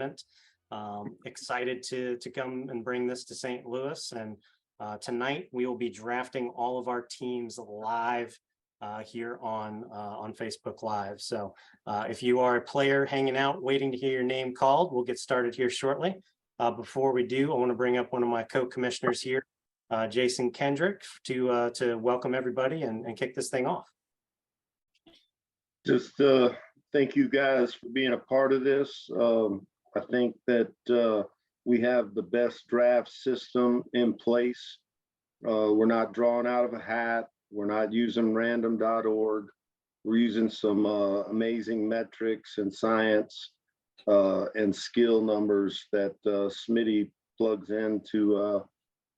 event. Excited to come and bring this to St. Louis. And tonight we will be drafting all of our teams live here on Facebook Live. So if you are a player hanging out, waiting to hear your name called, we'll get started here shortly. Before we do, I want to bring up one of my co-commissioners here, Jason Kendrick, to welcome everybody and kick this thing off. Just thank you guys for being a part of this. I think that we have the best draft system in place. We're not drawing out of a hat. We're not using random.org. We're using some amazing metrics and science and skill numbers that Smitty plugs into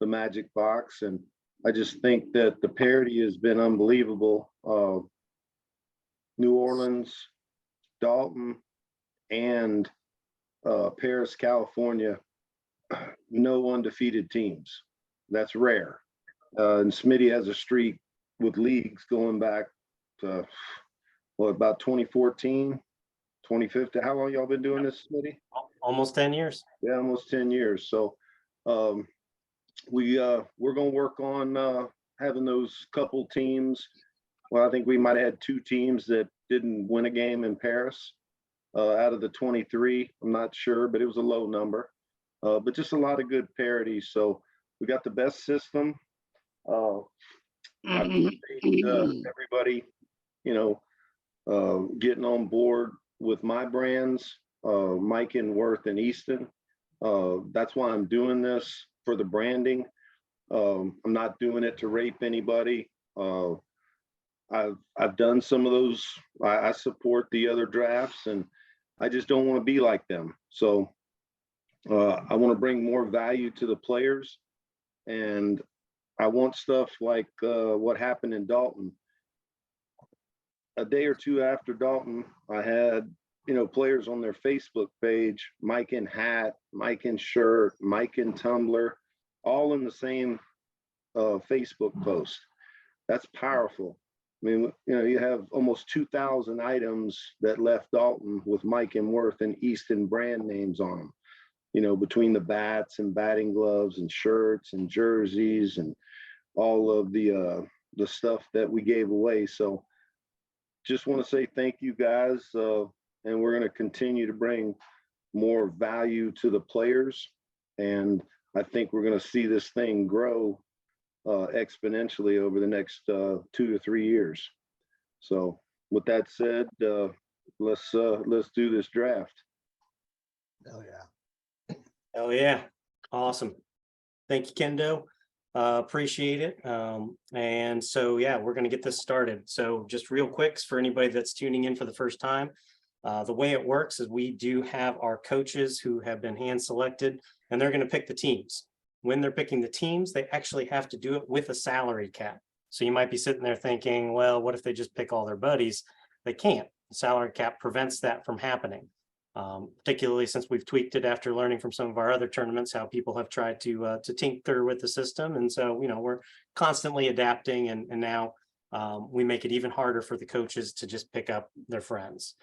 the magic box. And I just think that the parity has been unbelievable. New Orleans, Dalton, and Paris, California, no undefeated teams. That's rare. And Smitty has a streak with leagues going back to, about 2014, 2015. How long y'all been doing this, Smitty? Almost 10 years. Yeah, almost 10 years. So we're going to work on having those couple teams. Well, I think we might have had 2 teams that didn't win a game in Paris out of the 23. I'm not sure, but it was a low number. But just a lot of good parity. So we got the best system. I appreciate everybody, getting on board with my brands, Mike and Worth and Easton. That's why I'm doing this, for the branding. I'm not doing it to rape anybody. I've done some of those. I support the other drafts, and I just don't want to be like them. So I want to bring more value to the players, and I want stuff like what happened in Dalton. A day or two after Dalton, I had players on their Facebook page, Mike in hat, Mike in shirt, Mike in tumbler, all in the same Facebook post. That's powerful. I mean, you have almost 2,000 items that left Dalton with Mike and Worth and Easton brand names on them. Between the bats and batting gloves and shirts and jerseys and all of the stuff that we gave away. So just want to say thank you guys. And we're going to continue to bring more value to the players. And I think we're going to see this thing grow exponentially over the next 2 to 3 years. So with that said, let's do this draft. Oh yeah. Oh yeah, awesome. Thank you, Kendo. Appreciate it. And so yeah, we're going to get this started. So just real quick for anybody that's tuning in for the first time, the way it works is we do have our coaches who have been hand selected, and they're going to pick the teams. When they're picking the teams, they actually have to do it with a salary cap. So you might be sitting there thinking, well, what if they just pick all their buddies? They can't. The salary cap prevents that from happening. Particularly since we've tweaked it after learning from some of our other tournaments, how people have tried to tinker with the system. And so, we're constantly adapting, and now we make it even harder for the coaches to just pick up their friends.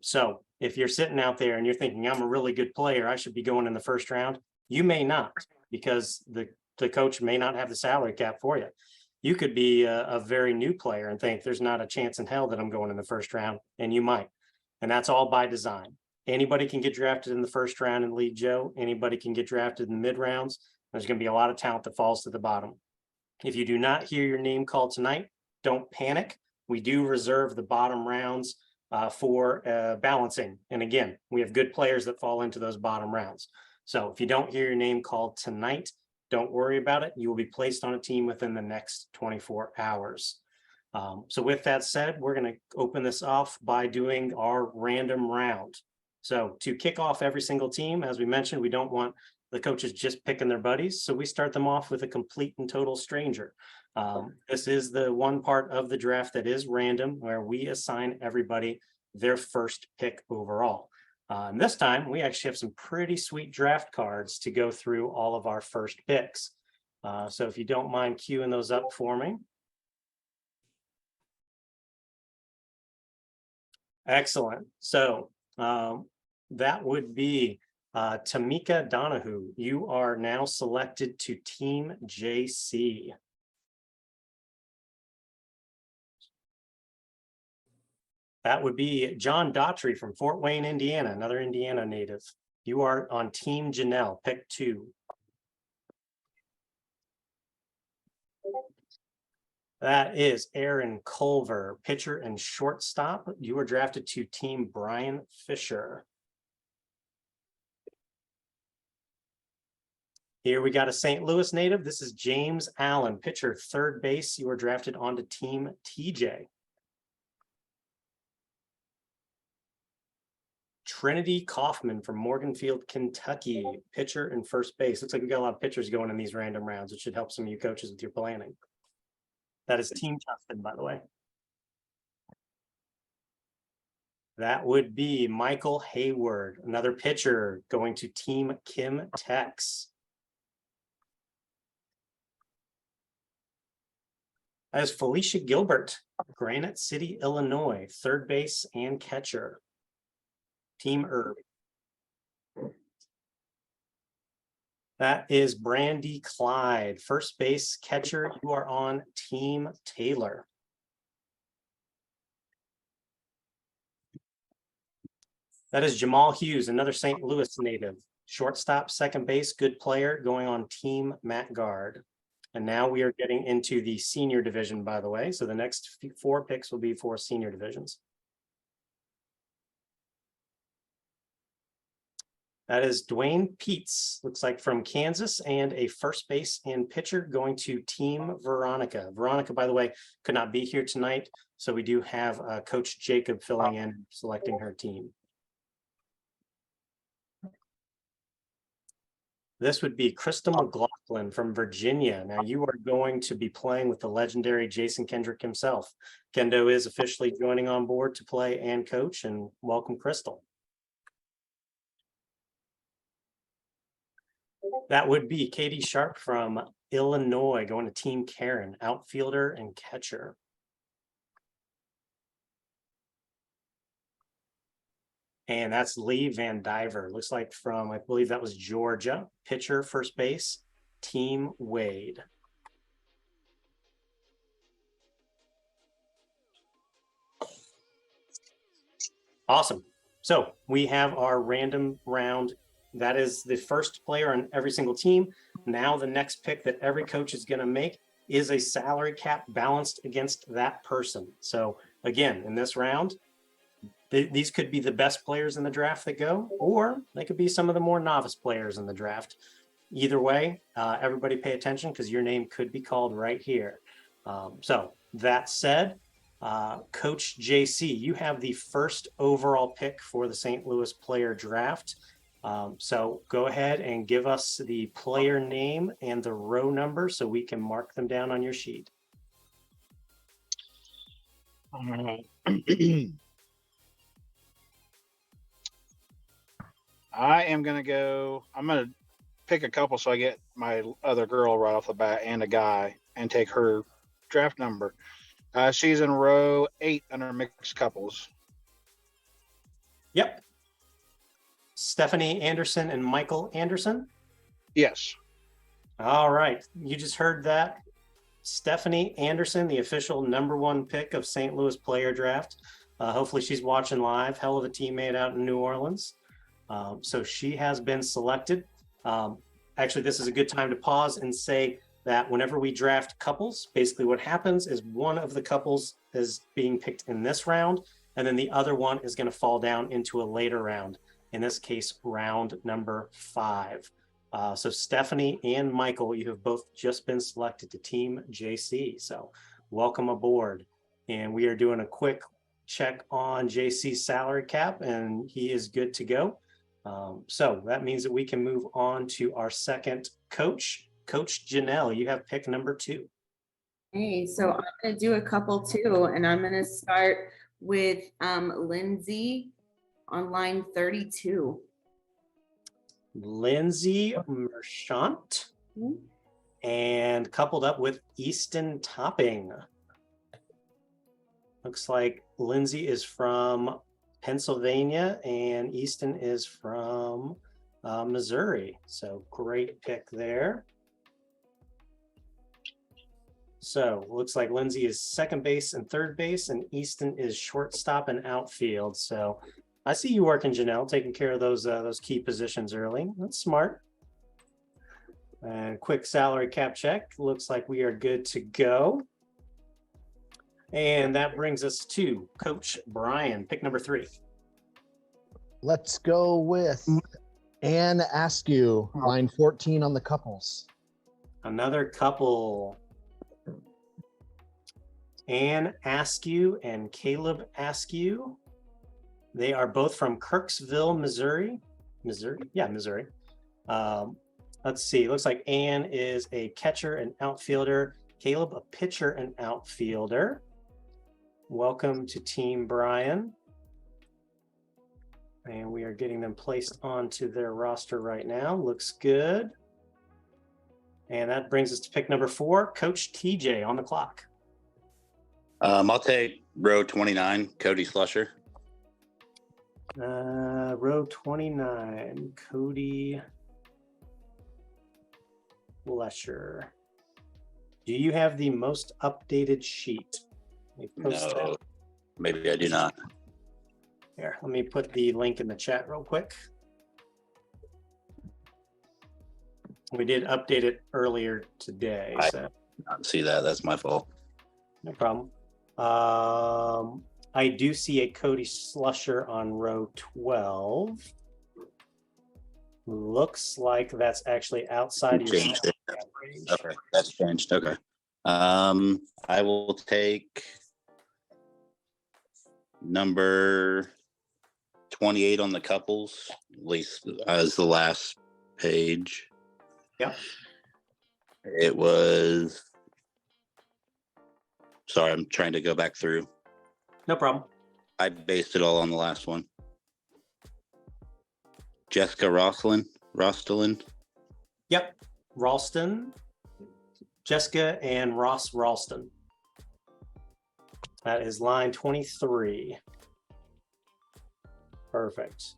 So if you're sitting out there and you're thinking, I'm a really good player, I should be going in the first round, you may not, because the coach may not have the salary cap for you. You could be a very new player and think there's not a chance in hell that I'm going in the first round, and you might. And that's all by design. Anybody can get drafted in the first round and lead Joe. Anybody can get drafted in the mid rounds. There's going to be a lot of talent that falls to the bottom. If you do not hear your name called tonight, don't panic. We do reserve the bottom rounds for balancing. And again, we have good players that fall into those bottom rounds. So if you don't hear your name called tonight, don't worry about it. You will be placed on a team within the next 24 hours. So with that said, we're going to open this off by doing our random round. So to kick off every single team, as we mentioned, we don't want the coaches just picking their buddies. So we start them off with a complete and total stranger. This is the one part of the draft that is random, where we assign everybody their first pick overall. And this time, we actually have some pretty sweet draft cards to go through all of our first picks. So if you don't mind queuing those up for me. Excellent. So That would be Tamika Donahue. You are now selected to Team JC. That would be John Daughtry from Fort Wayne, Indiana, another Indiana native. You are on Team Janelle, pick 2. That is Aaron Culver, pitcher and shortstop. You were drafted to Team Brian Fisher. Here we got a St. Louis native. This is James Allen, pitcher, third base. You were drafted onto Team TJ. Trinity Kaufman from Morganfield, Kentucky, pitcher and first base. Looks like we got a lot of pitchers going in these random rounds, which should help some of you coaches with your planning. That is Team Justin, by the way. That would be Michael Hayward, another pitcher, going to Team Kim Tex. That is Felicia Gilbert, Granite City, Illinois, third base and catcher. Team Herb. That is Brandy Clyde, first base catcher. You are on Team Taylor. That is Jamal Hughes, another St. Louis native, shortstop, second base, good player, going on Team Matt Guard. And now we are getting into the senior division, by the way. So the next 4 picks will be for senior divisions. That is Dwayne Peets, looks like from Kansas, and a first base and pitcher going to Team Veronica. Veronica, by the way, could not be here tonight. So we do have Coach Jacob filling in, selecting her team. This would be Krista McLaughlin from Virginia. Now you are going to be playing with the legendary Jason Kendrick himself. Kendo is officially joining on board to play and coach, and welcome, Crystal. That would be Katie Sharp from Illinois, going to Team Karen, outfielder and catcher. And that's Lee Van Diver. Looks like from, I believe that was Georgia. Pitcher, first base, Team Wade. Awesome. So we have our random round. That is the first player on every single team. Now the next pick that every coach is going to make is a salary cap balanced against that person. So again, in this round, these could be the best players in the draft that go, or they could be some of the more novice players in the draft. Either way, everybody pay attention because your name could be called right here. So that said, Coach JC, you have the first overall pick for the St. Louis player draft. So go ahead and give us the player name and the row number so we can mark them down on your sheet. I'm going to pick a couple so I get my other girl right off the bat and a guy and take her draft number. She's in row 8 under mixed couples. Yep. Stephanie Anderson and Michael Anderson? Yes. All right. You just heard that. Stephanie Anderson, the official #1 pick of St. Louis player draft. Hopefully she's watching live. Hell of a teammate out in New Orleans. So she has been selected. Actually, this is a good time to pause and say that whenever we draft couples, basically what happens is one of the couples is being picked in this round, and then the other one is going to fall down into a later round. In this case, round number 5. So Stephanie and Michael, you have both just been selected to Team JC. So welcome aboard. And we are doing a quick check on JC's salary cap, and he is good to go. So that means that we can move on to our second coach. Coach Janelle, you have pick number 2. Hey, so I'm going to do a couple too, and I'm going to start with Lindsay on line 32. Lindsay Merchant, and coupled up with Easton Topping. Looks like Lindsay is from Pennsylvania, and Easton is from Missouri. So great pick there. So looks like Lindsay is second base and third base, and Easton is shortstop and outfield. So I see you working, Janelle, taking care of those key positions early. That's smart. And quick salary cap check. Looks like we are good to go. And that brings us to Coach Brian, pick number 3. Let's go with Anne Askew, line 14 on the couples. Another couple. Anne Askew and Caleb Askew. They are both from Kirksville, Missouri. Yeah, Missouri. Let's see. Looks like Anne is a catcher and outfielder. Caleb, a pitcher and outfielder. Welcome to Team Brian. And we are getting them placed onto their roster right now. Looks good. And that brings us to pick number 4, Coach TJ on the clock. I'll take row 29, Cody Slusher. Row 29, Cody Lesher. Do you have the most updated sheet? Let me post No, that. maybe I do not. Here, let me put the link in the chat real quick. We did update it earlier today, so Not see that. That's my fault. no problem. I do see a Cody Slusher on row 12. Looks like that's actually outside of your Changed it. range. Okay, that's changed. Okay. I will take number 28 on the couples, at least as the last page. Yep. It was. Sorry, I'm trying to go back through. No problem. I based it all on the last one. Jessica Rostelin. Yep. Ralston, Jessica, and Ross Ralston. That is line 23. Perfect.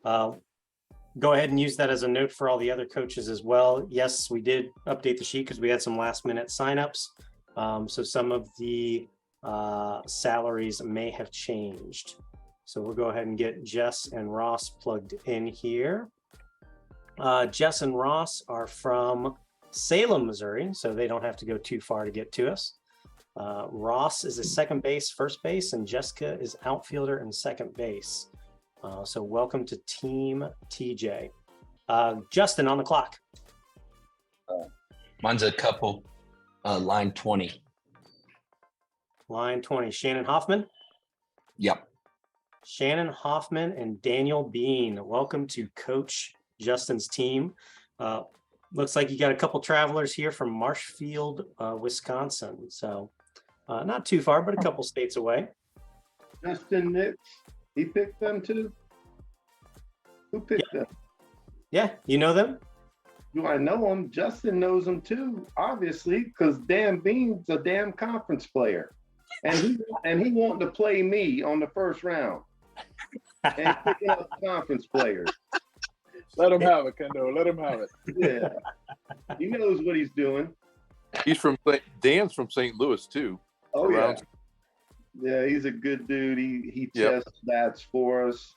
Go ahead and use that as a note for all the other coaches as well. Yes, we did update the sheet because we had some last minute signups. So some of the salaries may have changed. So we'll go ahead and get Jess and Ross plugged in here. Jess and Ross are from Salem, Missouri, so they don't have to go too far to get to us. Ross is a second base, first base, and Jessica is outfielder and second base. So welcome to Team TJ. Justin on the clock. Mine's a couple, line 20. Line 20, Shannon Hoffman. Yep. Shannon Hoffman and Daniel Bean. Welcome to Coach Justin's team. Looks like you got a couple travelers here from Marshfield, Wisconsin. So not too far, but a couple states away. Justin Nix, he picked them too? Who picked them? Yeah, you know them? Do I know them? Justin knows them too, obviously, because Dan Bean's a damn conference player. And he wanted to play me on the first round. And picking up conference players. Let him have it, Kendo. Let him have it. Yeah. He knows what he's doing. Dan's from St. Louis too. Oh, yeah. Around- Yeah, he's a good dude. He Yep. chest bats for us.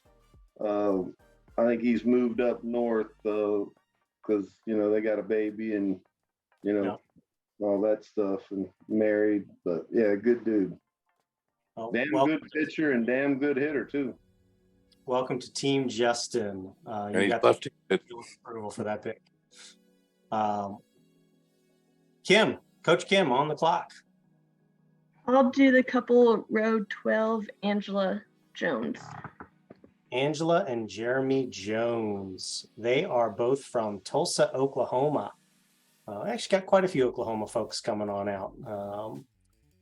I think he's moved up north because they got a baby and all that stuff and married. But yeah, good dude. Oh, Damn well, good pitcher and damn good hitter too. welcome to Team Justin. And You he's got left. the approval for that pick. Kim, Coach Kim on the clock. I'll do the couple row 12, Angela Jones. Angela and Jeremy Jones. They are both from Tulsa, Oklahoma. Actually got quite a few Oklahoma folks coming on out.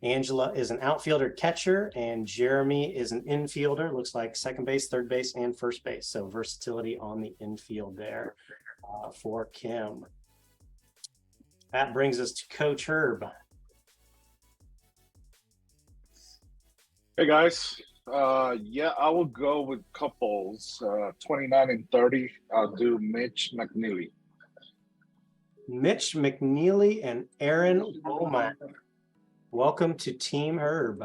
Angela is an outfielder catcher and Jeremy is an infielder. Looks like second base, third base, and first base. So versatility on the infield there for Kim. That brings us to Coach Herb. Hey guys, Yeah, I will go with couples. 29 and 30. I'll do Mitch McNeely. Mitch McNeely and Aaron Womack. Welcome to Team Herb.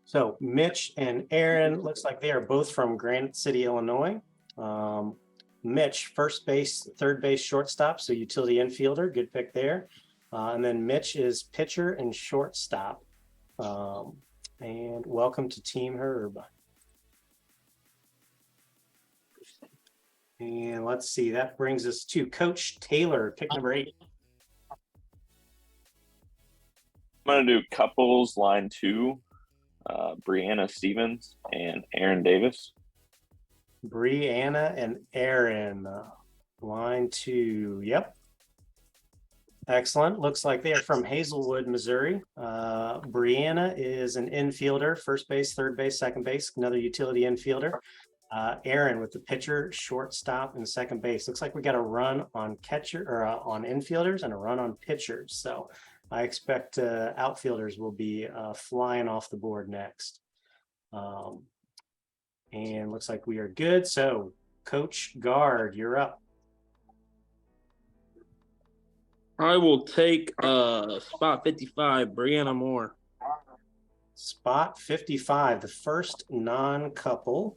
So Mitch and Aaron, looks like they are both from Granite City, Illinois. Mitch, first base, third base, shortstop, so utility infielder, good pick there. And then Mitch is pitcher and shortstop. And welcome to Team Herb. And let's see, that brings us to Coach Taylor, pick number 8. I'm going to do couples line 2, Brianna Stevens and Aaron Davis. Brianna and Aaron, line 2. Yep. Excellent. Looks like they are from Hazelwood, Missouri. Brianna is an infielder, first base, third base, second base, another utility infielder. Aaron with the pitcher, shortstop, and second base. Looks like we got a run on catcher or on infielders and a run on pitchers. So I expect outfielders will be flying off the board next. And looks like we are good. So Coach Guard, you're up. I will take spot 55, Brianna Moore. Spot 55, the first non-couple,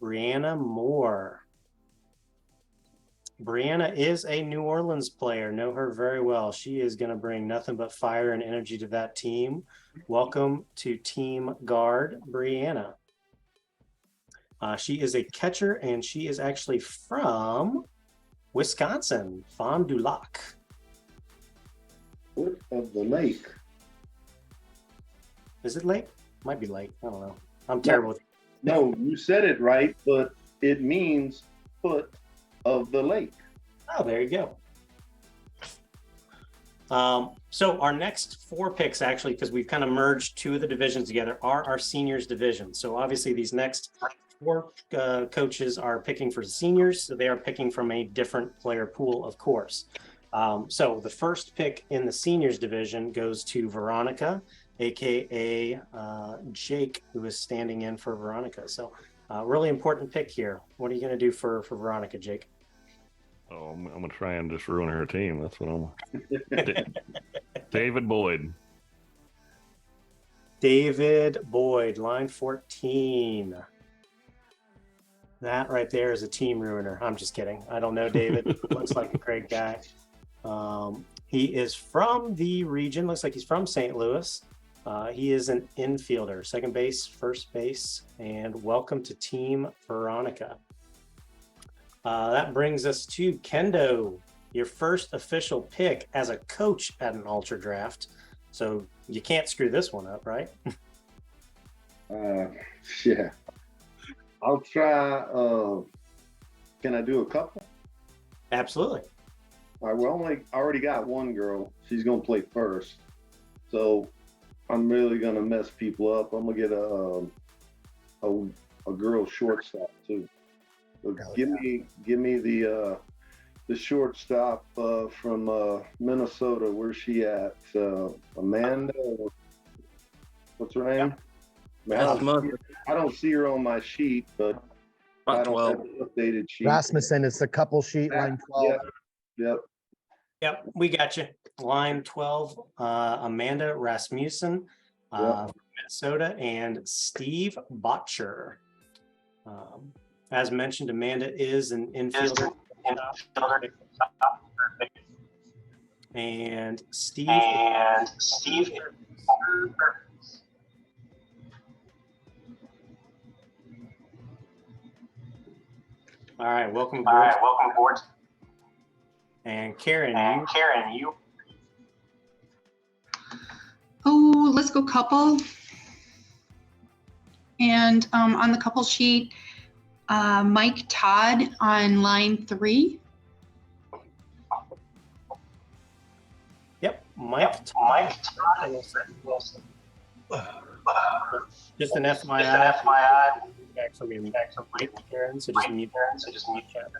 Brianna Moore. Brianna is a New Orleans player. Know her very well. She is going to bring nothing but fire and energy to that team. Welcome to Team Guard, Brianna. She is a catcher, and she is actually from Wisconsin, Fond du Lac. Foot of the lake. Is it lake? Might be lake. I don't know. I'm terrible with. No, you said it right, but it means foot of the lake. Oh, there you go. So our next 4 picks, actually, because we've kind of merged 2 of the divisions together, are our seniors division. So obviously these next 4 coaches are picking for seniors. So they are picking from a different player pool, of course. So the first pick in the seniors division goes to Veronica, aka Jake, who is standing in for Veronica. So really important pick here. What are you going to do for Veronica, Jake? Oh, I'm gonna try and just ruin her team. That's what I'm. David Boyd. David Boyd, line 14. That right there is a team ruiner. I'm just kidding. I don't know David. Looks like a great guy. He is from the region. Looks like he's from St. Louis. He is an infielder, second base, first base, and welcome to Team Veronica. That brings us to Kendo, your first official pick as a coach at an Ultra Draft. So you can't screw this one up, right? Yeah. I'll try. Can I do a couple? Absolutely. All right, I already got one girl. She's going to play first. So I'm really going to mess people up. I'm going to get a girl shortstop too. So give me the shortstop from Minnesota. Where's she at? Amanda? What's her name? I don't see her on my sheet, but I don't have an updated sheet. Rasmussen, it's the couple sheet, line 12. Yep, we got you. Line 12, Amanda Rasmussen, Minnesota, and Steve Botcher. As mentioned, Amanda is an infielder. And Steve. All right, welcome aboard. And Karen, you. Oh, let's go couple. And on the couple sheet, Mike Todd on line 3. Yep, Mike Todd. Just an FYI. Actually, we Karen, so just mute chat.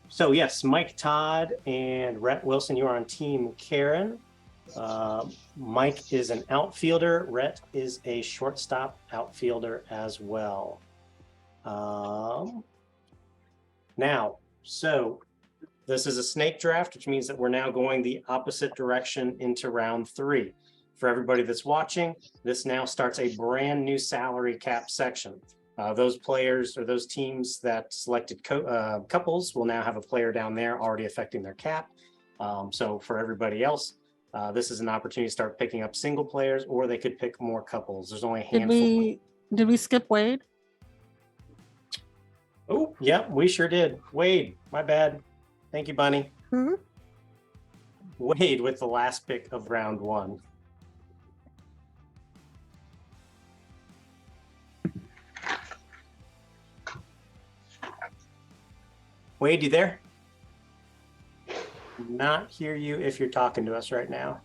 So yes, Mike Todd and Rhett Wilson, you are on Team Karen. Mike is an outfielder. Rhett is a shortstop outfielder as well. Now, so this is a snake draft, which means that we're now going the opposite direction into round 3. For everybody that's watching, this now starts a brand new salary cap section. Those players or those teams that selected couples will now have a player down there already affecting their cap. So for everybody else, this is an opportunity to start picking up single players, or they could pick more couples. There's only a handful. Did we skip Wade? Oh, yeah, we sure did. Wade, my bad. Thank you, Bunny. Wade with the last pick of round 1. Wade, you there? Not hear you if you're talking to us right now.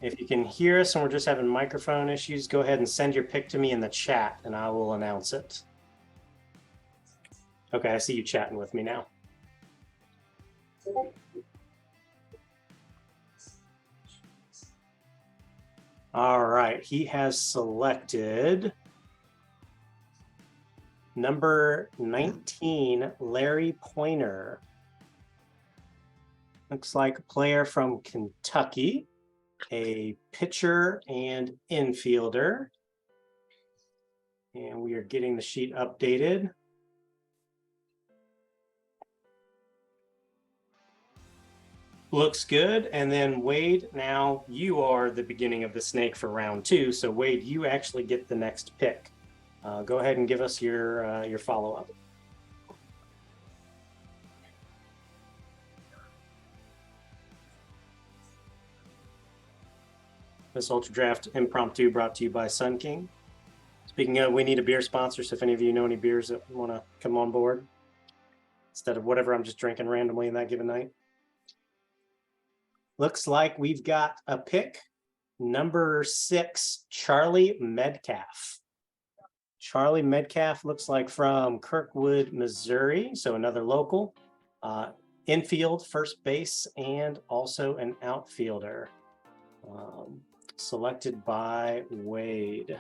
If you can hear us and we're just having microphone issues, go ahead and send your pick to me in the chat and I will announce it. Okay, I see you chatting with me now. All right, he has selected number 19, Larry Pointer. Looks like a player from Kentucky, a pitcher and infielder. And we are getting the sheet updated. Looks good. And then Wade, now you are the beginning of the snake for round 2. So Wade, you actually get the next pick. Go ahead and give us your follow-up. This Ultra Draft Impromptu brought to you by Sun King. Speaking of, we need a beer sponsor, so if any of you know any beers that want to come on board, instead of whatever I'm just drinking randomly in that given night. Looks like we've got a pick, number 6, Charlie Metcalf. Charlie Metcalf looks like from Kirkwood, Missouri, so another local. Infield, first base, and also an outfielder. Selected by Wade.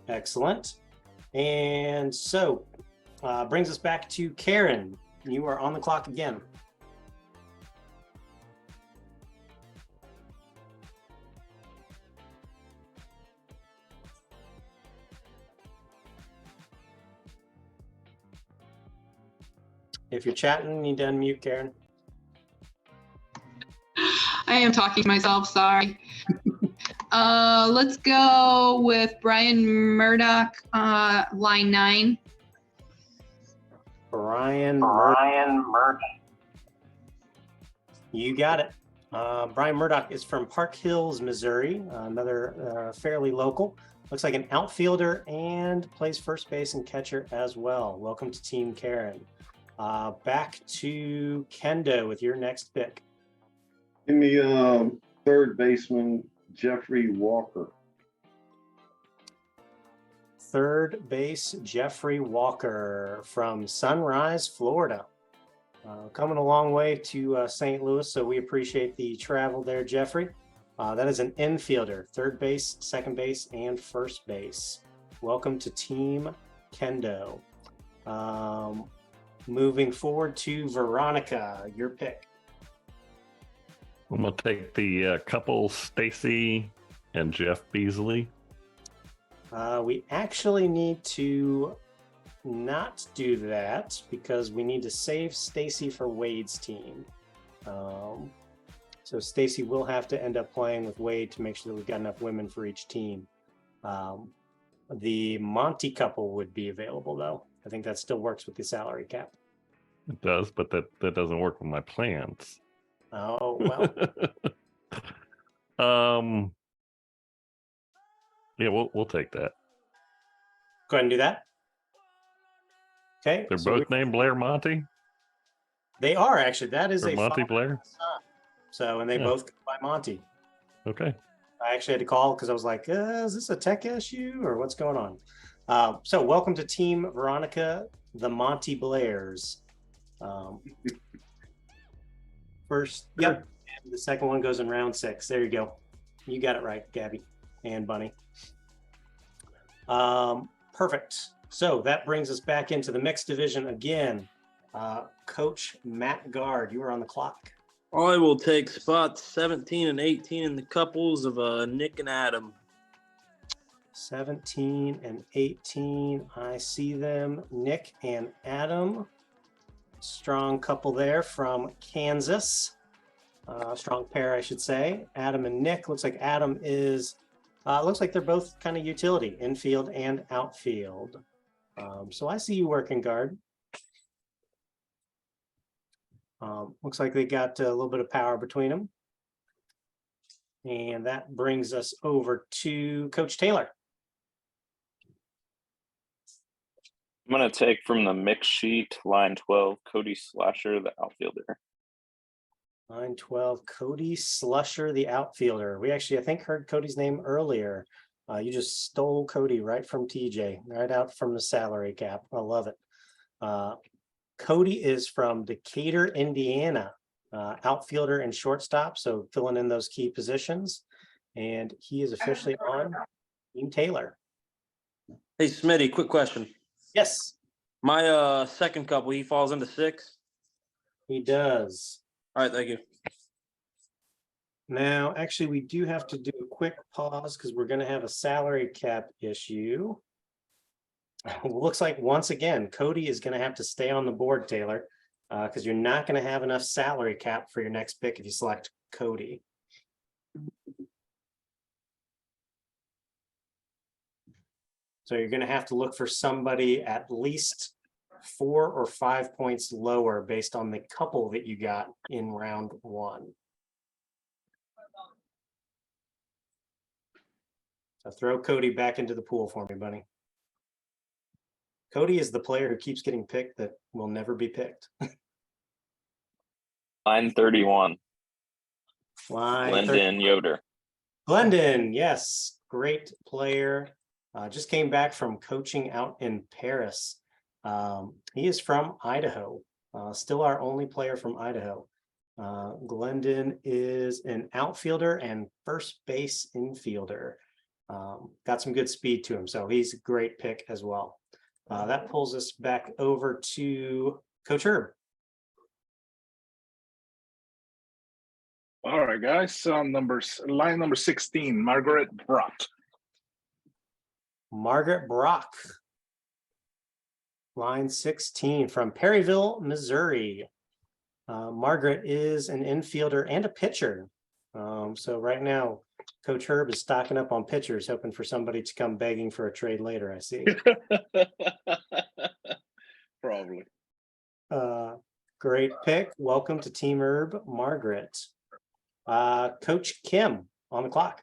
Excellent. And so brings us back to Karen. You are on the clock again. If you're chatting, you need to unmute, Karen. I am talking to myself, sorry. Let's go with Brian Murdoch, line 9. Brian Murdoch. You got it. Brian Murdoch is from Park Hills, Missouri, another fairly local. Looks like an outfielder and plays first base and catcher as well. Welcome to Team Karen. Back to Kendo with your next pick. Give me third baseman Jeffrey Walker. Third base, Jeffrey Walker from Sunrise, Florida. Coming a long way to St. Louis, so we appreciate the travel there, Jeffrey. That is an infielder, third base, second base, and first base. Welcome to Team Kendo. Moving forward to Veronica, your pick. I'm going to take the couple, Stacy and Jeff Beasley. We actually need to not do that because we need to save Stacy for Wade's team. So Stacy will have to end up playing with Wade to make sure that we've got enough women for each team. The Monty couple would be available, though. I think that still works with the salary cap. It does, but that doesn't work with my plans. Oh, well. Yeah, we'll take that. Go ahead and do that. Okay. They're both named Blair Monty? They are, actually. That is Or a Monty father Blair? and son. So, and they Yeah. both go by Monty. Okay. I actually had to call because I was like, is this a tech issue or what's going on? So welcome to Team Veronica, the Monty Blairs. First, yep. And the second one goes in round 6. There you go. You got it right, Gabby and Bunny. Perfect. So that brings us back into the mixed division again. Coach Matt Guard, you are on the clock. I will take spots 17 and 18 in the couples of Nick and Adam. 17 and 18. I see them. Nick and Adam. Strong couple there from Kansas. Strong pair, I should say. Adam and Nick. Looks like Adam is, looks like they're both kind of utility, infield and outfield. So I see you working guard. Looks like they got a little bit of power between them. And that brings us over to Coach Taylor. I'm going to take from the mix sheet, line 12, Cody Slasher, the outfielder. Line 12, Cody Slusher, the outfielder. We actually, I think, heard Cody's name earlier. You just stole Cody right from TJ, right out from the salary cap. I love it. Cody is from Decatur, Indiana, outfielder and shortstop, so filling in those key positions. And he is officially on Team Taylor. Hey, Smitty, quick question. Yes. My second couple, he falls into 6? He does. All right, thank you. Now, actually, we do have to do a quick pause because we're going to have a salary cap issue. Looks like once again, Cody is going to have to stay on the board, Taylor, because you're not going to have enough salary cap for your next pick if you select Cody. So you're going to have to look for somebody at least 4 or 5 points lower based on the couple that you got in round 1. So throw Cody back into the pool for me, buddy. Cody is the player who keeps getting picked that will never be picked. Line 31, Line Glendon Yoder. Glendon, yes, great player. Just came back from coaching out in Paris. He is from Idaho, still our only player from Idaho. Glendon is an outfielder and first base infielder. Got some good speed to him, so he's a great pick as well. That pulls us back over to Coach Herb. All right, guys. Line number 16, Margaret Brock. Margaret Brock. Line 16 from Perryville, Missouri. Margaret is an infielder and a pitcher. So right now, Coach Herb is stocking up on pitchers, hoping for somebody to come begging for a trade later, I see. Probably. Great pick. Welcome to Team Herb, Margaret. Coach Kim on the clock.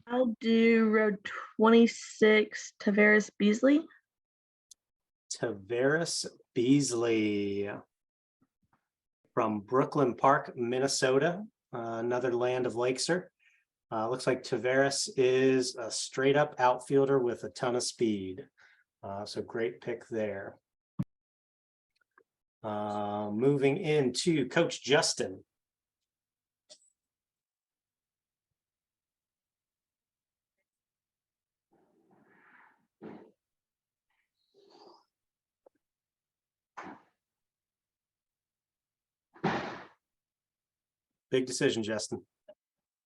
I'll do road 26, Tavares Beasley. Tavares Beasley from Brooklyn Park, Minnesota, another land of Lakeser. Looks like Tavares is a straight up outfielder with a ton of speed. So great pick there. Moving into Coach Justin. Big decision, Justin.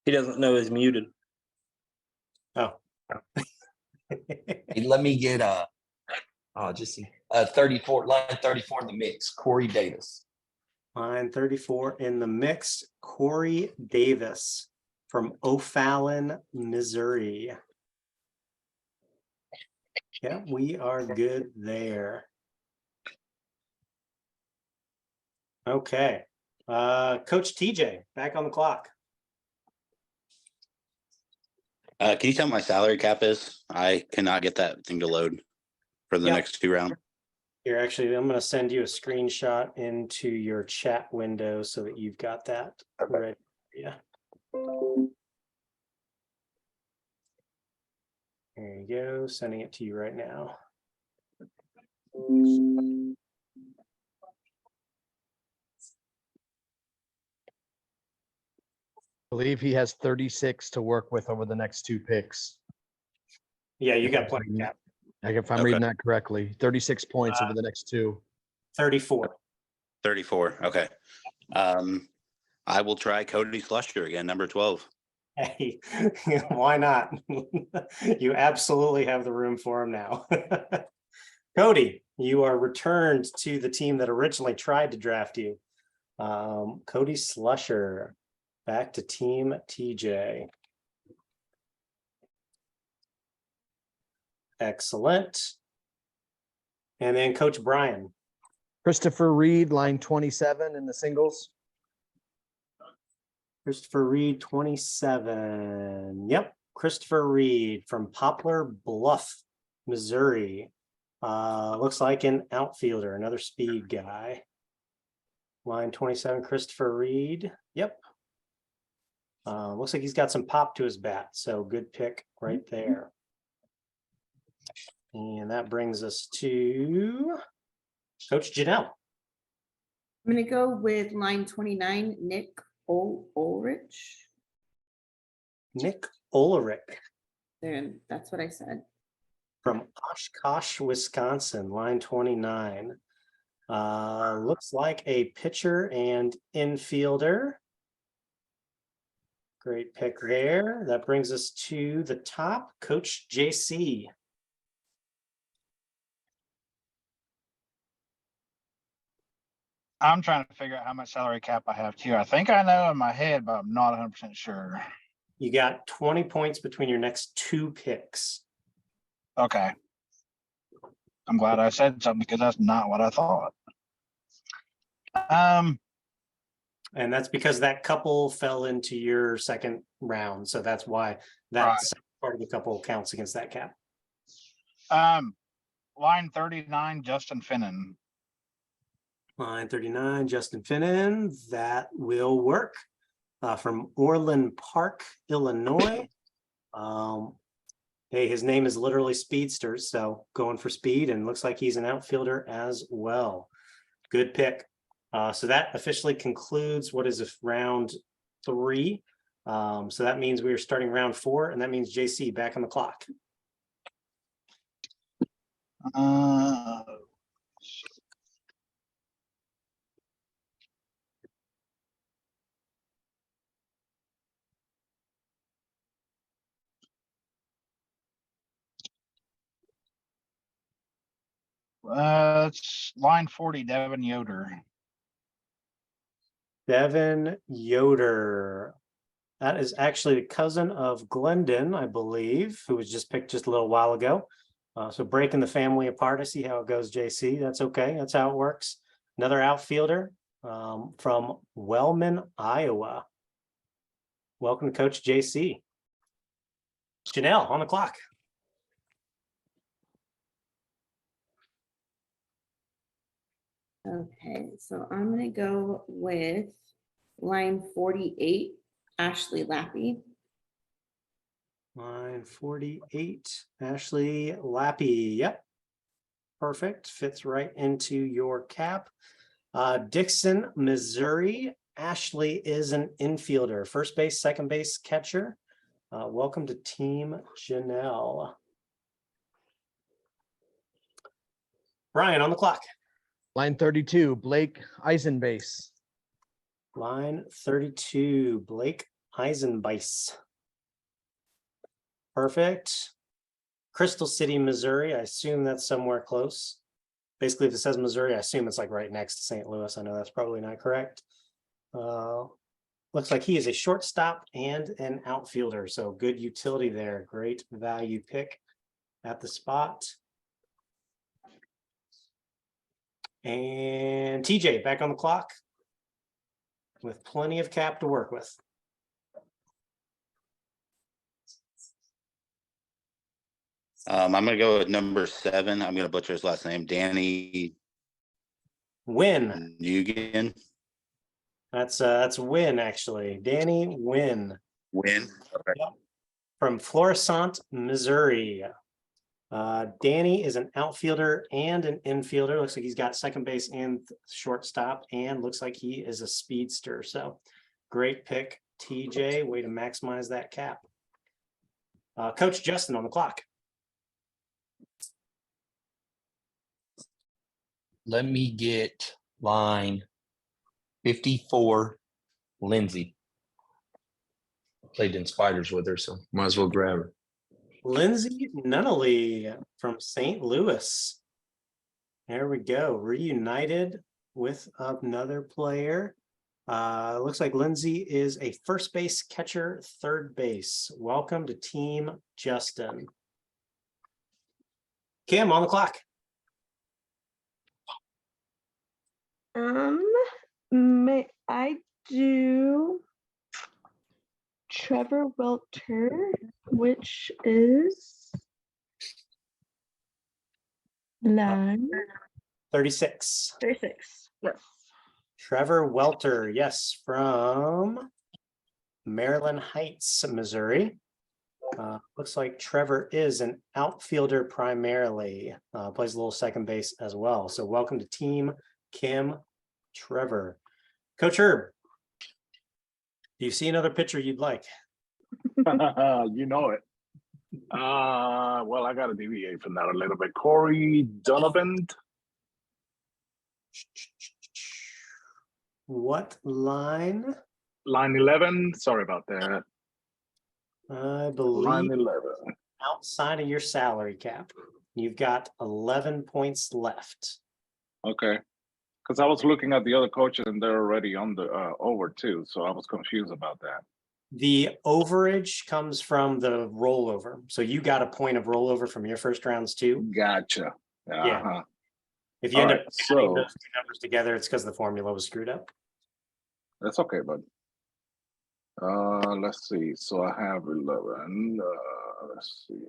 He doesn't know he's muted. Oh. Hey, let me get 34, line 34 in the mix, Corey Davis. Line 34 in the mix, Corey Davis from O'Fallon, Missouri. Yeah, we are good there. Okay. Coach TJ, back on the clock. Can you tell me my salary cap is? I cannot get that thing to load for the next 2 rounds. Here, actually, I'm going to send you a screenshot into your chat window so that you've got that ready. Yeah. There you go. Sending it to you right now. Believe he has 36 to work with over the next 2 picks. Yeah, you got plenty, Cap. Like if I'm reading that correctly, 36 points over the next 2. 34. 34. Okay. I will try Cody Slusher again, number 12. Hey, why not? You absolutely have the room for him now. Cody, you are returned to the team that originally tried to draft you. Cody Slusher, back to Team TJ. Excellent. And then Coach Brian. Christopher Reed, line 27 in the singles. Christopher Reed, 27. Yep, Christopher Reed from Poplar Bluff, Missouri. Looks like an outfielder, another speed guy. Line 27, Christopher Reed. Yep. Looks like he's got some pop to his bat, so good pick right there. And that brings us to Coach Janelle. I'm gonna go with line 29, Nick Ulrich. Nick Ulrich. There, that's what I said. From Oshkosh, Wisconsin, line 29. Looks like a pitcher and infielder. Great pick there. That brings us to the top, Coach JC. I'm trying to figure out how much salary cap I have too. I think I know in my head, but I'm not 100% sure. You got 20 points between your next 2 picks. Okay. I'm glad I said something because that's not what I thought. And that's because that couple fell into your second round. So that's why that Right. part of the couple counts against that cap. Line 39, Justin Finnan. Line 39, Justin Finnan. That will work. From Orland Park, Illinois. Hey, his name is literally Speedster, so going for speed, and looks like he's an outfielder as well. Good pick. So that officially concludes what is round 3. So that means we are starting round 4, and that means JC back on the clock. It's line 40, Devin Yoder. Devin Yoder. That is actually the cousin of Glendon, I believe, who was just picked just a little while ago. So breaking the family apart. I see how it goes, JC. That's okay. That's how it works. Another outfielder from Wellman, Iowa. Welcome to Coach JC. Janelle, on the clock. Okay, so I'm gonna go with line 48, Ashley Lappy. Line 48, Ashley Lappy. Yep. Perfect. Fits right into your cap. Dixon, Missouri. Ashley is an infielder, first base, second base, catcher. Welcome to Team Janelle. Brian, on the clock. Line 32, Blake Eisenbase. Line 32, Blake Eisenbase. Perfect. Crystal City, Missouri. I assume that's somewhere close. Basically, if it says Missouri, I assume it's like right next to St. Louis. I know that's probably not correct. Looks like he is a shortstop and an outfielder. So good utility there. Great value pick at the spot. And TJ back on the clock with plenty of cap to work with. I'm going to go with number 7. I'm going to butcher his last name. Danny Wynn. Nguyen. That's Wynn, actually. Danny Wynn. Wynn. Okay. Yep. from Florissant, Missouri. Danny is an outfielder and an infielder. Looks like he's got second base and shortstop, and looks like he is a speedster. So great pick, TJ. Way to maximize that cap. Coach Justin on the clock. Let me get line 54, Lindsay. Played in Spiders with her, so might as well grab her. Lindsay Nunnally from St. Louis. There we go. Reunited with another player. Looks like Lindsay is a first base catcher, third base. Welcome to Team Justin. Kim on the clock. May I do Trevor Welter, which is line 36. 36. Yes. Trevor Welter, yes, from Maryland Heights, Missouri. Looks like Trevor is an outfielder primarily, plays a little second base as well. So welcome to Team Kim Trevor. Coach Herb, do you see another pitcher you'd like? You know it. Well, I got to deviate from that a little bit. Corey Donovan. What line? Line 11. Sorry about that. I believe Line 11. outside of your salary cap. You've got 11 points left. Okay. Because I was looking at the other coaches and they're already on the over too. So I was confused about that. The overage comes from the rollover. So you got a point of rollover from your first rounds too. Gotcha. Yeah. If you end up adding those two numbers together, it's because the formula was screwed up. That's okay, bud. Let's see. So I have 11. Let's see.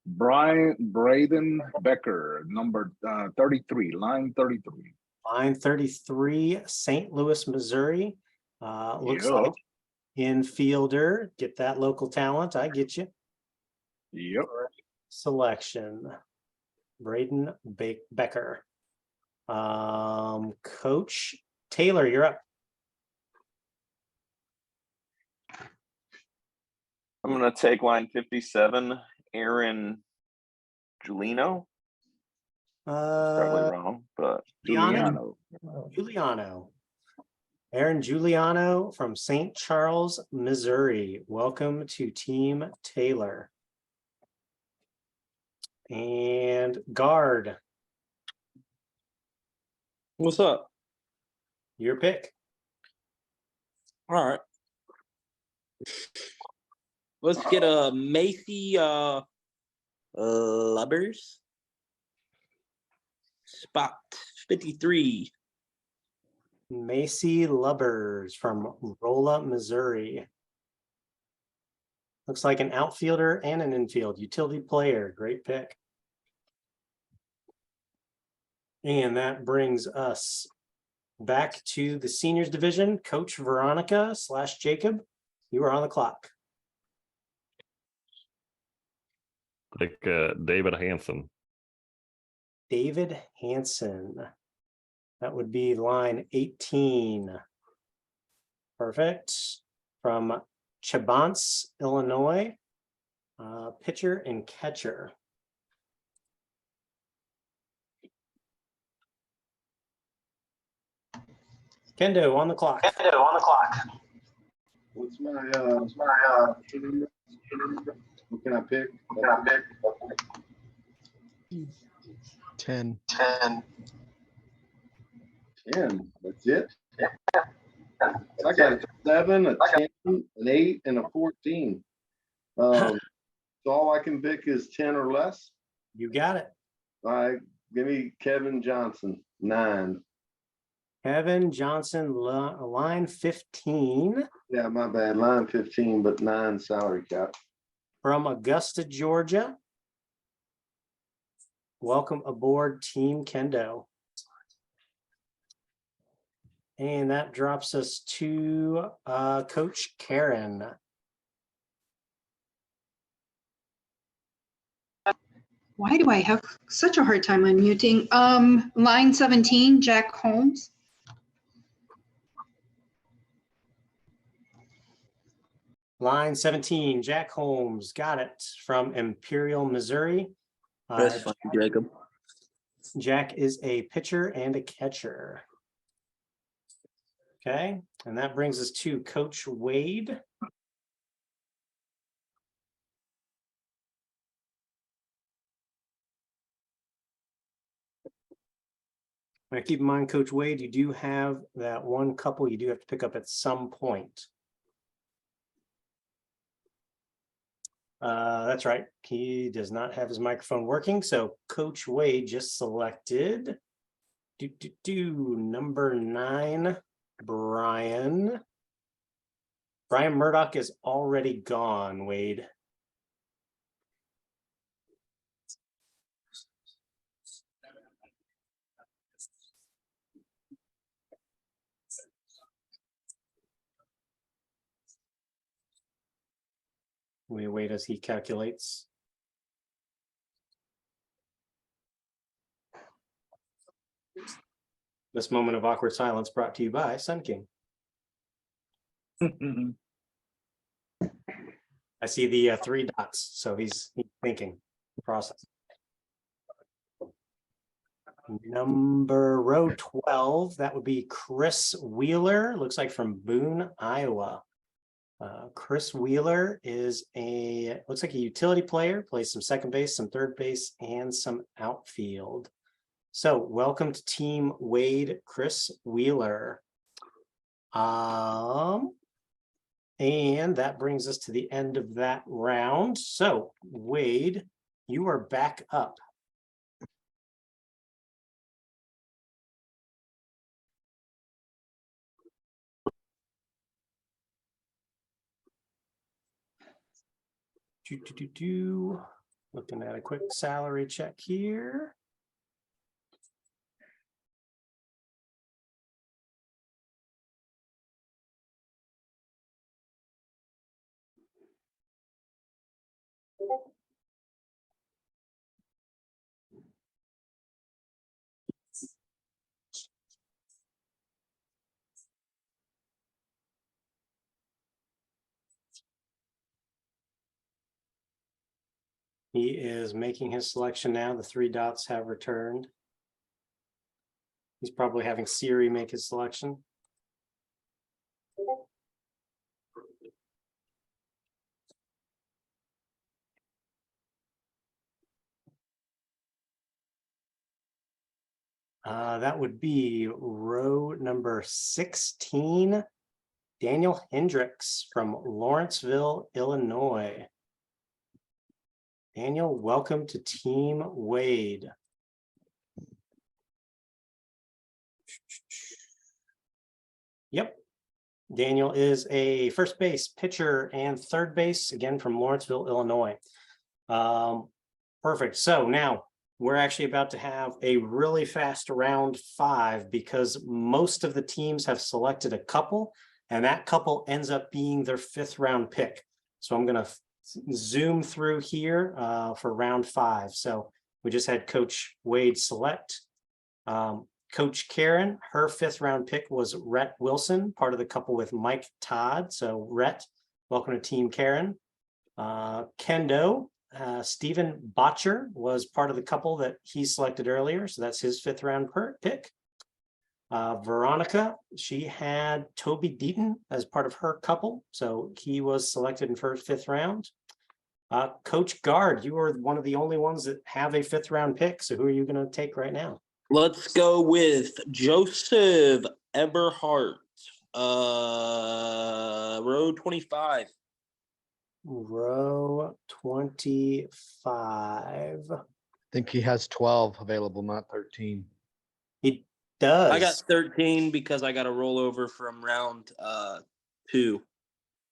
Braden Becker, number 33, line 33. Line 33, St. Louis, Missouri. Looks like infielder. Get that local talent. I get you. Yep. Selection. Braden Becker. Coach Taylor, you're up. I'm going to take line 57, Aaron Giuliano. Probably wrong, but Giuliano. Aaron Giuliano from St. Charles, Missouri. Welcome to Team Taylor. And guard. What's up? Your pick. All right. Let's get a Macy Lubbers. Spot 53. Macy Lubbers from Rolla, Missouri. Looks like an outfielder and an infield utility player. Great pick. And that brings us back to the seniors division. Coach Veronica / Jacob, you are on the clock. Like David Hanson. David Hanson. That would be line 18. Perfect. From Chebance, Illinois. Pitcher and catcher. Kendo on the clock. What's my what can I pick? 10. 10. That's it. I got a 7, a 10, an 8, and a 14. So all I can pick is 10 or less. You got it. All right, give me Kevin Johnson, 9. Kevin Johnson, line 15. Yeah, my bad. Line 15, but 9 salary cap. From Augusta, Georgia. Welcome aboard Team Kendo. And that drops us to Coach Karen. Why do I have such a hard time unmuting? Line 17, Jack Holmes. Line 17, Jack Holmes, got it, from Imperial, Missouri. That's fine, Jacob. Jack is a pitcher and a catcher. Okay, and that brings us to Coach Wade. Now keep in mind, Coach Wade, you do have that one couple you do have to pick up at some point. That's right. He does not have his microphone working. So Coach Wade just selected number 9, Brian. Brian Murdoch is already gone, Wade. We wait as he calculates. This moment of awkward silence brought to you by Sun King. I see the 3 dots, so he's thinking, process. Number row 12, that would be Chris Wheeler, looks like from Boone, Iowa. Chris Wheeler is looks like a utility player, plays some second base, some third base, and some outfield. So welcome to Team Wade, Chris Wheeler. And that brings us to the end of that round. So Wade, you are back up. Looking at a quick salary check here. He is making his selection now. The 3 dots have returned. He's probably having Siri make his selection. That would be row number 16, Daniel Hendricks from Lawrenceville, Illinois. Daniel, welcome to Team Wade. Yep. Daniel is a first base, pitcher, and third base, again from Lawrenceville, Illinois. Perfect. So now we're actually about to have a really fast round 5 because most of the teams have selected a couple, and that couple ends up being their 5th round pick. So I'm going to zoom through here for round 5. So we just had Coach Wade select. Coach Karen, her 5th round pick was Rhett Wilson, part of the couple with Mike Todd. So Rhett, welcome to Team Karen. Kendo, Stephen Botcher was part of the couple that he selected earlier. So that's his 5th round pick. Veronica, she had Toby Deaton as part of her couple. So he was selected in first 5th round. Coach Guard, you are one of the only ones that have a 5th round pick. So who are you going to take right now? Let's go with Joseph Eberhardt, row 25. Row 25. I think he has 12 available, not 13. He does. I got 13 because I got a rollover from round 2.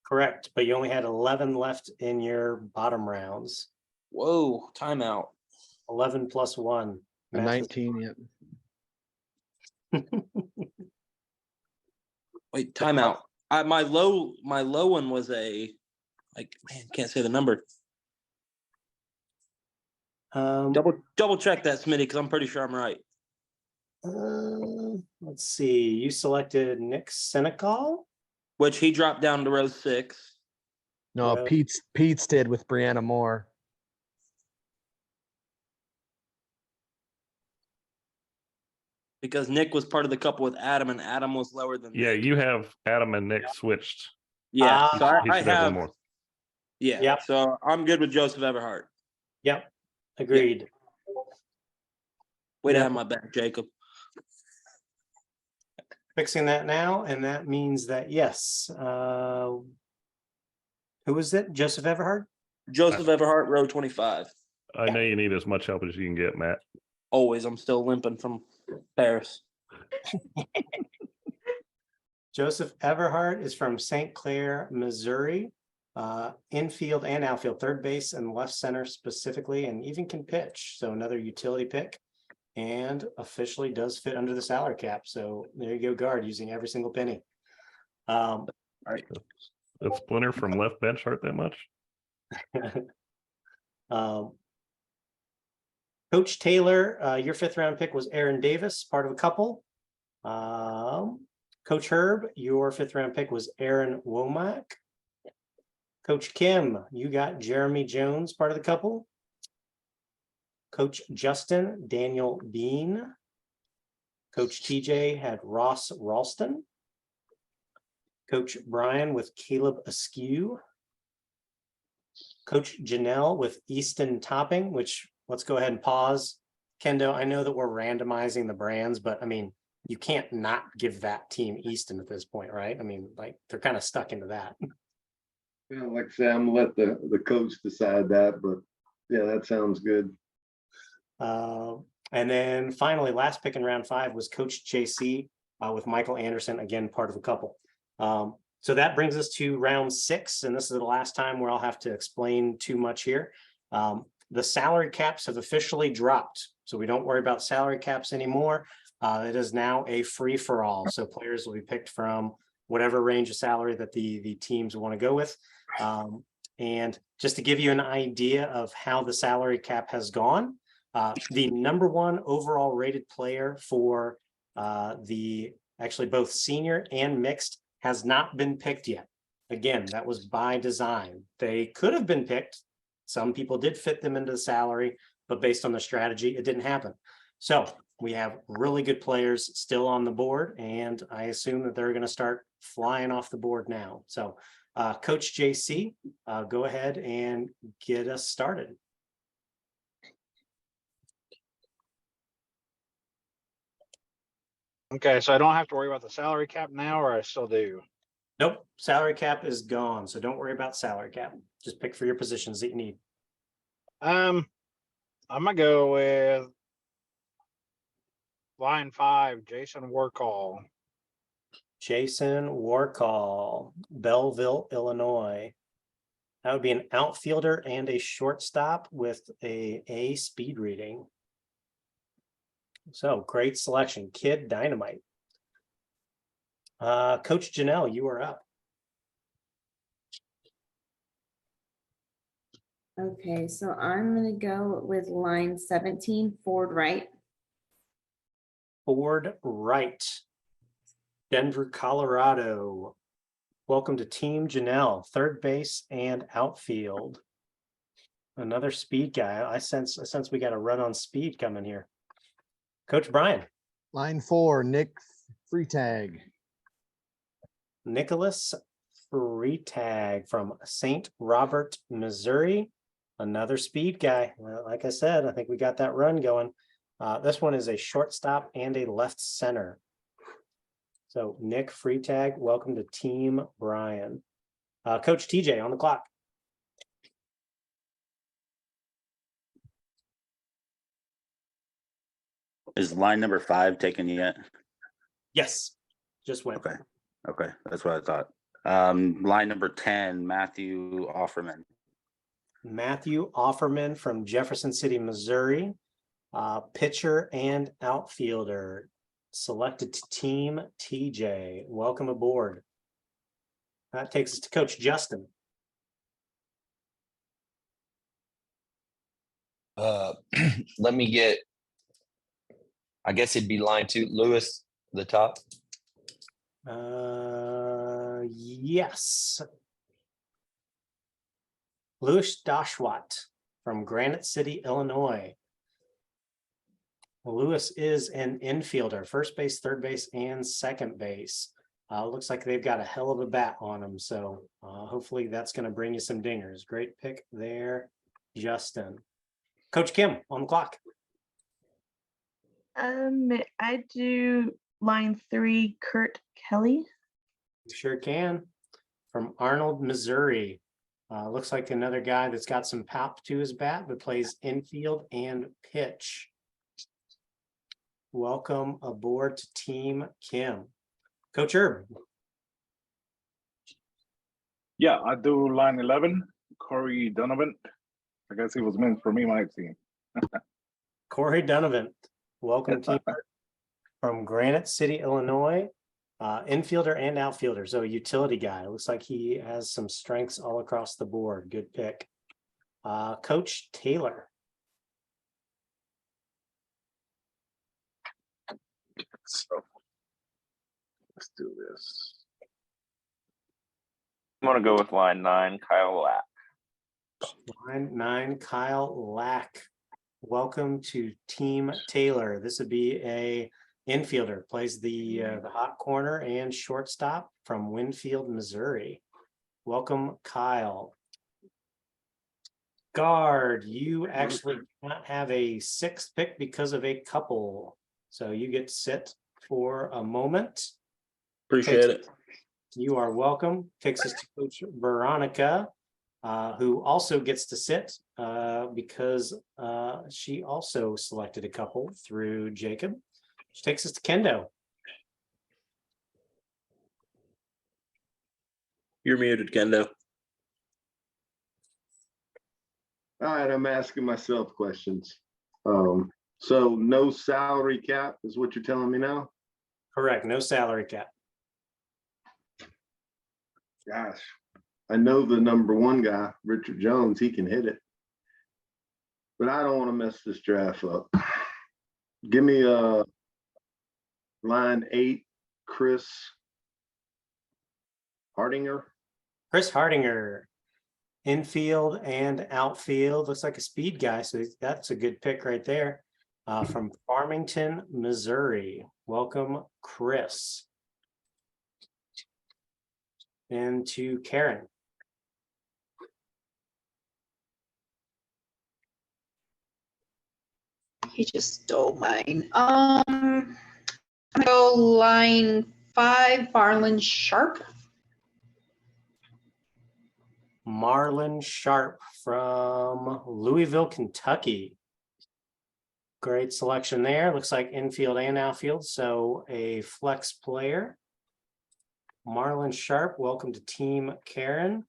Correct, but you only had 11 left in your bottom rounds. Whoa, timeout. 11 plus 1. A 19 yet. Wait, timeout. My low one was can't say the number. Double check that, Smitty, because I'm pretty sure I'm right. Let's see. You selected Nick Senecal. Which he dropped down to row 6. No, Row- Pete's did with Brianna Moore. Because Nick was part of the couple with Adam, and Adam was lower than Yeah, Nick. you have Adam and Nick switched. Yeah, Ah, so I He should have one have. more. Yeah, Yep. so I'm good with Joseph Everhart. Yep. Agreed. Way to Yep. have my back, Jacob. Fixing that now, and that means that yes. Who was it? Joseph Everhart? Joseph Everhart, row 25. I know you need as much help as you can get, Matt. Always, I'm still limping from Paris. Joseph Everhart is from St. Clair, Missouri. Infield and outfield, third base and left center specifically, and even can pitch. So another utility pick, and officially does fit under the salary cap. So there you go, guard, using every single penny. All right. The splinter from left bench hurt that much? Coach Taylor, your 5th round pick was Aaron Davis, part of a couple. Coach Herb, your 5th round pick was Aaron Womack. Coach Kim, you got Jeremy Jones, part of the couple. Coach Justin, Daniel Bean. Coach TJ had Ross Ralston. Coach Brian with Caleb Askew. Coach Janelle with Easton Topping, which let's go ahead and pause. Kendo, I know that we're randomizing the brands, but I mean, you can't not give that team Easton at this point, right? I mean, like they're kind of stuck into that. Yeah, like I say, I'm gonna let the coach decide that, but yeah, that sounds good. And then finally, last pick in round 5 was Coach JC with Michael Anderson, again, part of a couple. So that brings us to round 6, and this is the last time where I'll have to explain too much here. The salary caps have officially dropped, so we don't worry about salary caps anymore. It is now a free-for-all, so players will be picked from whatever range of salary that the teams want to go with. And just to give you an idea of how the salary cap has gone, the #1 overall rated player for actually both senior and mixed has not been picked yet. Again, that was by design. They could have been picked. Some people did fit them into the salary, but based on the strategy, it didn't happen. So we have really good players still on the board, and I assume that they're going to start flying off the board now. So Coach JC, go ahead and get us started. Okay, so I don't have to worry about the salary cap now, or I still do? Nope, salary cap is gone, so don't worry about salary cap. Just pick for your positions that you need. I'm gonna go with line 5, Jason Warcall. Jason Warcall, Belleville, Illinois. That would be an outfielder and a shortstop with a speed reading. So great selection, kid dynamite. Coach Janelle, you are up. Okay, so I'm gonna go with line 17, Ford Wright. Ford Wright, Denver, Colorado. Welcome to Team Janelle, third base and outfield. Another speed guy. I sense we got a run on speed coming here. Coach Brian. Line 4, Nick Freitag. Nicholas Freitag from St. Robert, Missouri. Another speed guy. Well, like I said, I think we got that run going. This one is a shortstop and a left center. So Nick Freitag, welcome to Team Brian. Coach TJ on the clock. Is line number 5 taken yet? Yes, just went. Okay, that's what I thought. Line number 10, Matthew Offerman. Matthew Offerman from Jefferson City, Missouri. Pitcher and outfielder. selected to Team TJ. Welcome aboard. That takes us to Coach Justin. Let me get, I guess it'd be line 2, Lewis, the top. Yes. Louis Dashwat from Granite City, Illinois. Lewis is an infielder, first base, third base, and second base. Looks like they've got a hell of a bat on them, so hopefully that's going to bring you some dingers. Great pick there, Justin. Coach Kim, on the clock. I do line 3, Kurt Kelly. You sure can. From Arnold, Missouri. Looks like another guy that's got some pop to his bat, but plays infield and pitch. Welcome aboard to Team Kim. Coach Herb. Yeah, I do line 11, Corey Donovan. I guess he was meant for me, my team. Corey Donovan. Welcome to from Granite City, Illinois. Infielder and outfielder, so a utility guy. Looks like he has some strengths all across the board. Good pick. Coach Taylor. So let's do this. I'm gonna go with line 9, Kyle Lack. Line 9, Kyle Lack. Welcome to Team Taylor. This would be a infielder, plays the hot corner and shortstop from Winfield, Missouri. Welcome, Kyle. Guard, you actually cannot have a 6th pick because of a couple. So you get to sit for a moment. Appreciate it. You are welcome. Takes us to Coach Veronica, who also gets to sit because she also selected a couple through Jacob. Which takes us to Kendo. You're muted, Kendo. All right, I'm asking myself questions. So no salary cap is what you're telling me now? Correct, no salary cap. Gosh, I know the number 1 guy, Richard Jones, he can hit it. But I don't want to mess this draft up. Give me line 8, Chris Hardinger. Chris Hardinger, infield and outfield. Looks like a speed guy, so that's a good pick right there. From Farmington, Missouri. Welcome, Chris. And to Karen. He just stole mine. I'm gonna go line 5, Marlon Sharp. Marlon Sharp from Louisville, Kentucky. Great selection there. Looks like infield and outfield, so a flex player. Marlon Sharp, welcome to Team Karen.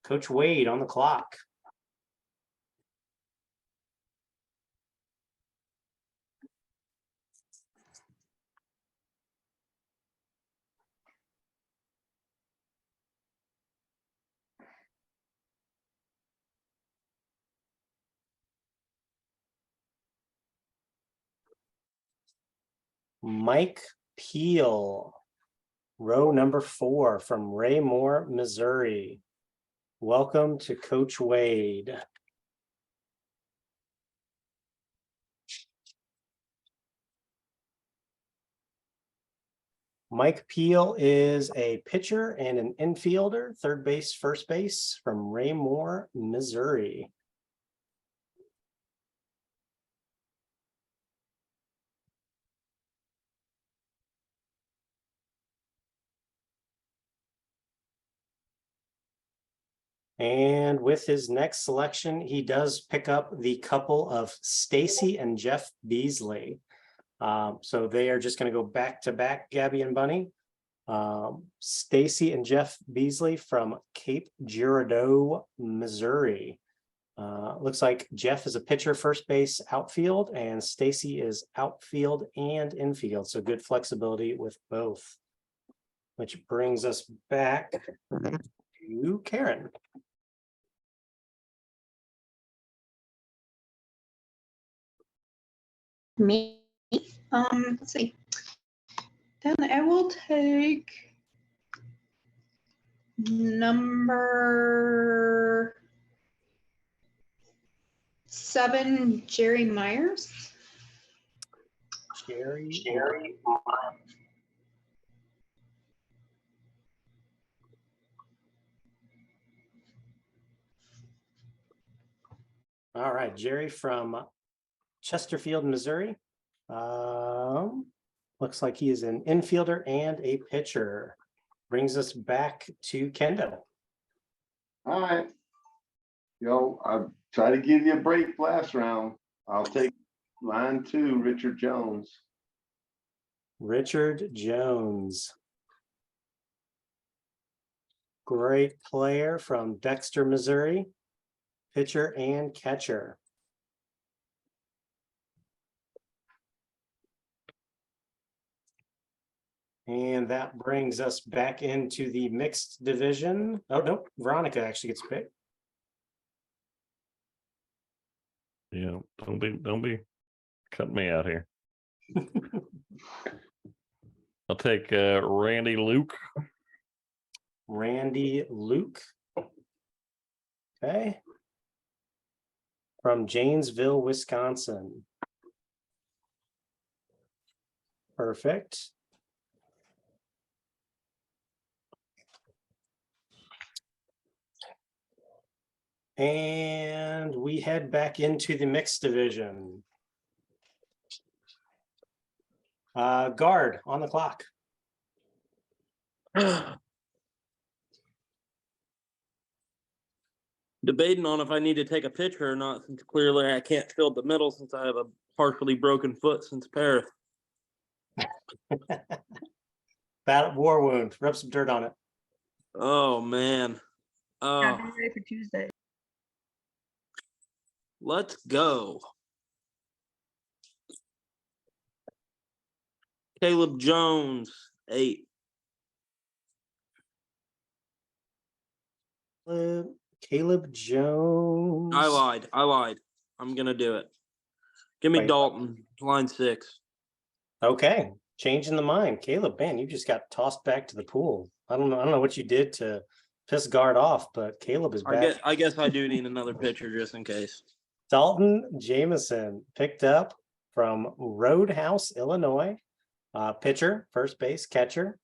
Coach Wade on the clock. Mike Peel, row number 4 from Raymore, Missouri. Welcome to Coach Wade. Mike Peel is a pitcher and an infielder, third base, first base from Raymore, Missouri. And with his next selection, he does pick up the couple of Stacy and Jeff Beasley. So they are just going to go back to back, Gabby and Bunny. Stacy and Jeff Beasley from Cape Girardeau, Missouri. Looks like Jeff is a pitcher, first base, outfield, and Stacy is outfield and infield. So good flexibility with both. Which brings us back to Karen. Me. Let's see. Then I will take number 7, Jerry Myers. Jerry. All right, Jerry from Chesterfield, Missouri. Looks like he is an infielder and a pitcher. Brings us back to Kendo. All right. I tried to give you a break last round. I'll take line 2, Richard Jones. Richard Jones. Great player from Dexter, Missouri. Pitcher and catcher. And that brings us back into the mixed division. Oh, no, Veronica actually gets picked. Yeah, don't be cutting me out here. I'll take Randy Luke. Randy Luke. Okay. From Janesville, Wisconsin. Perfect. And we head back into the mixed division. Guard on the clock. Debating on if I need to take a pitcher or not, since clearly I can't field the middle since I have a partially broken foot since Paris. Battle war wound. Rub some dirt on it. Oh man. Yeah, be ready for Tuesday. Let's go. Caleb Jones, 8. Caleb Jones. I lied. I'm gonna do it. Give me Wait. Dalton, line 6. Okay, changing the mind. Caleb, man, you just got tossed back to the pool. I don't know what you did to piss guard off, but Caleb is back. I guess I do need another pitcher just in case. Dalton Jameson picked up from Roadhouse, Illinois. Pitcher, first base, catcher.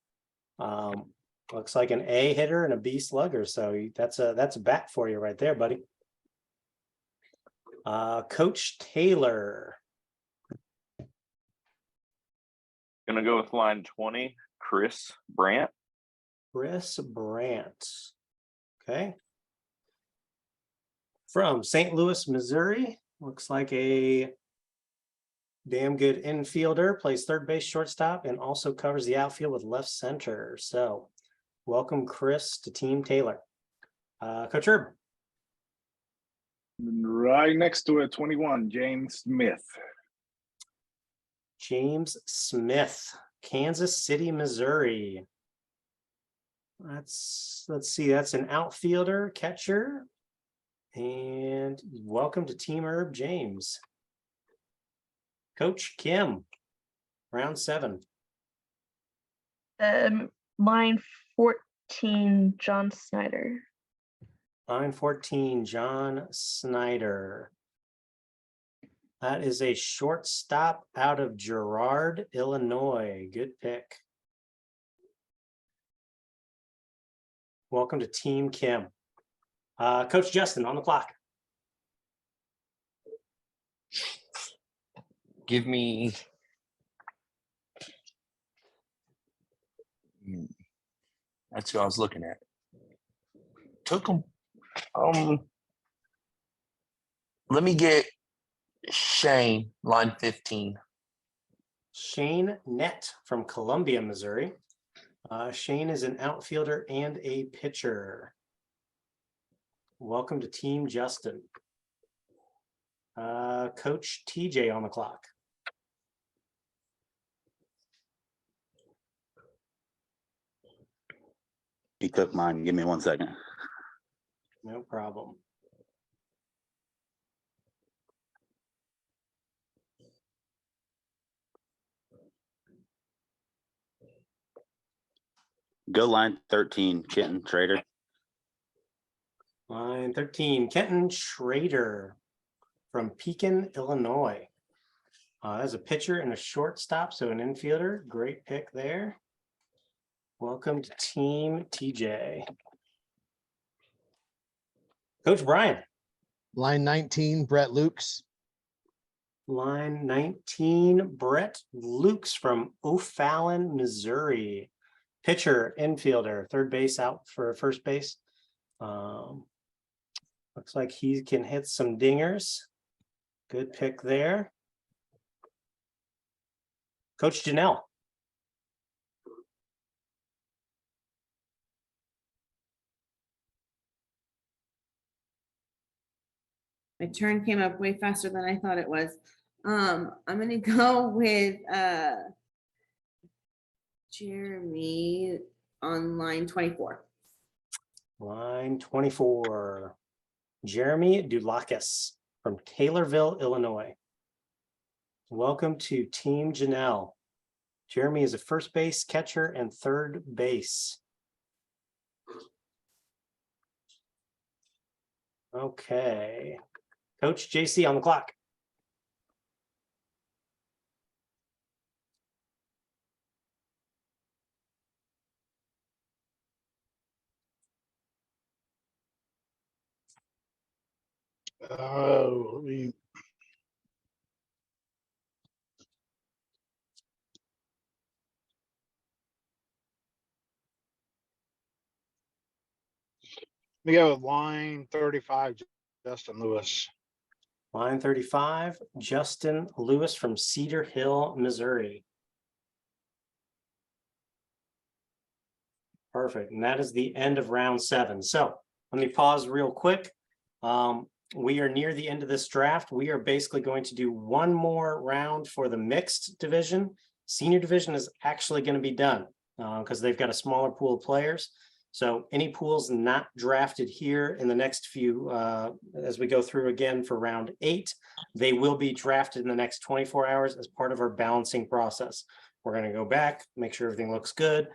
Looks like an A hitter and a B slugger. So that's a bat for you right there, buddy. Coach Taylor. Gonna go with line 20, Chris Brandt. Chris Brandt. Okay. From St. Louis, Missouri. Looks like a damn good infielder, plays third base, shortstop, and also covers the outfield with left center. So welcome, Chris, to Team Taylor. Coach Herb. Right next to it, 21, James Smith. James Smith, Kansas City, Missouri. Let's see, that's an outfielder, catcher. And welcome to Team Herb, James. Coach Kim, round 7. Line 14, John Snyder. Line 14, John Snyder. That is a shortstop out of Girard, Illinois. Good pick. Welcome to Team Kim. Coach Justin on the clock. Give me that's who I was looking at. Took him. Let me get Shane, line 15. Shane Nett from Columbia, Missouri. Shane is an outfielder and a pitcher. Welcome to Team Justin. Coach TJ on the clock. He took mine. Give me 1 second. No problem. Go line 13, Kenton Trader. Line 13, Kenton Schrader from Pekin, Illinois. As a pitcher and a shortstop, so an infielder. Great pick there. Welcome to Team TJ. Coach Brian. Line 19, Brett Lukes. Line 19, Brett Lukes from O'Fallon, Missouri. Pitcher, infielder, third base out for first base. Looks like he can hit some dingers. Good pick there. Coach Janelle. My turn came up way faster than I thought it was. I'm gonna go with Jeremy on line 24. Line 24, Jeremy Dulakis from Taylorville, Illinois. Welcome to Team Janelle. Jeremy is a first base, catcher, and third base. Okay. Coach JC on the clock. Oh, let me. Let me go with line 35, Justin Lewis. Line 35, Justin Lewis from Cedar Hill, Missouri. Perfect. And that is the end of round 7. So let me pause real quick. We are near the end of this draft. We are basically going to do one more round for the mixed division. Senior division is actually going to be done because they've got a smaller pool of players. So any pools not drafted here in the next few, as we go through again for round 8, they will be drafted in the next 24 hours as part of our balancing process. We're going to go back, make sure everything looks good,